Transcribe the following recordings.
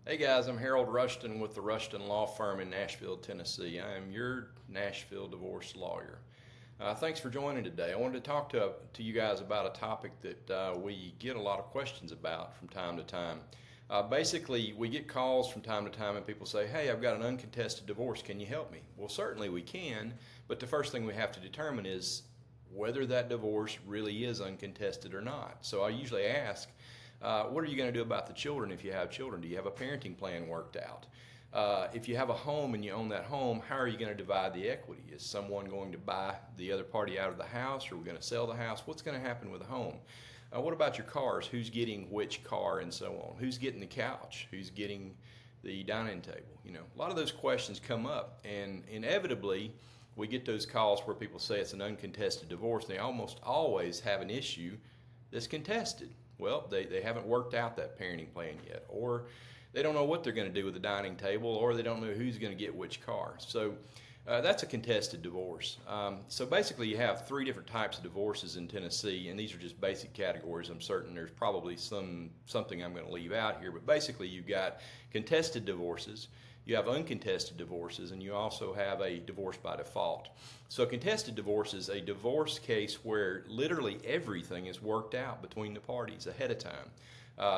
Hey guys, I'm Harold Ruston with the Rushton Law Firm in Nashville, Tennessee. I am your Nashville divorce lawyer. Thanks for joining today. I wanted to talk to you guys about a topic that we get a lot of questions about from time to time. Basically, we get calls from time to time and people say, hey, I've got an uncontested divorce. Can you help me? Well, certainly we can, but the first thing we have to determine is whether that divorce really is uncontested or not. So I usually ask, what are you going to do about the children if you have children? Do you have a parenting plan worked out? If you have a home and you own that home, how are you going to divide the equity? Is someone going to buy the other party out of the house? Are we going to sell the house? What's going to happen with the home? What about your cars? Who's getting which car and so on? Who's getting the couch? Who's getting the dining table? A lot of those questions come up, and inevitably we get those calls where people say it's an uncontested divorce. They almost always have an issue that's contested. Well, they haven't worked out that parenting plan yet, or they don't know what they're going to do with the dining table, or they don't know who's going to get which car. So that's a contested divorce. So basically you have three different types of divorces in Tennessee, and these are just basic categories. I'm certain there's probably something I'm going to leave out here, but basically you've got contested divorces, you have uncontested divorces, and you also have a divorce by default. So a contested divorce is a divorce case where literally everything is worked out between the parties ahead of time.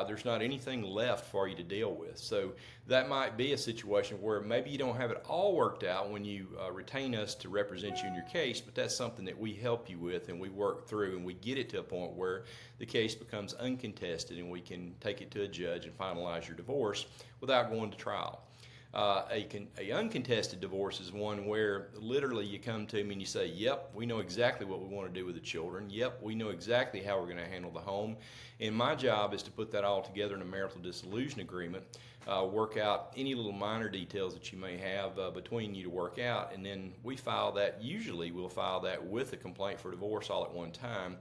There's not anything left for you to deal with. So that might be a situation where maybe you don't have it all worked out when you retain us to represent you in your case, but that's something that we help you with and we work through and we get it to a point where the case becomes uncontested and we can take it to a judge and finalize your divorce without going to trial. A uncontested divorce is one where literally you come to me and you say, yep, we know exactly what we want to do with the children. Yep, we know exactly how we're going to handle the home. And my job is to put that all together in a marital dissolution agreement, work out any little minor details that you may have between you to work out. And then we file that, usually we'll file that with a complaint for divorce all at one time.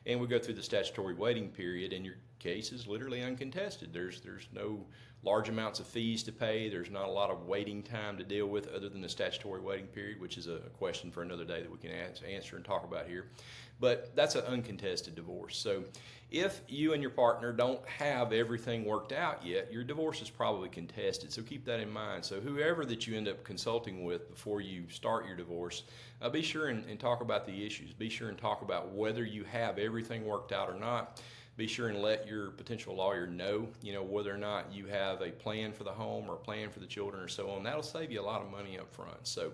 And we go through the statutory waiting period, and your case is literally uncontested. There's no large amounts of fees to pay. There's not a lot of waiting time to deal with other than the statutory waiting period, which is a question for another day that we can answer and talk about here. But that's an uncontested divorce. So if you and your partner don't have everything worked out yet, your divorce is probably contested. So keep that in mind. So whoever that you end up consulting with before you start your divorce, be sure and talk about the issues. Be sure and talk about whether you have everything worked out or not. Be sure and let your potential lawyer know, whether or not you have a plan for the home or a plan for the children or so on. That'll save you a lot of money up front. So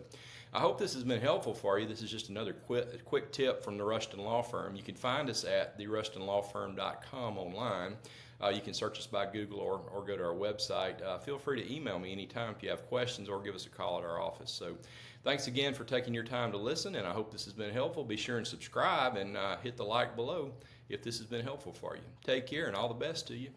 I hope this has been helpful for you. This is just another quick tip from the Rushton Law Firm. You can find us at therushtonlawfirm.com online. You can search us by Google or go to our website. Feel free to email me anytime if you have questions or give us a call at our office. So thanks again for taking your time to listen, and I hope this has been helpful. Be sure and subscribe and hit the like below if this has been helpful for you. Take care and all the best to you.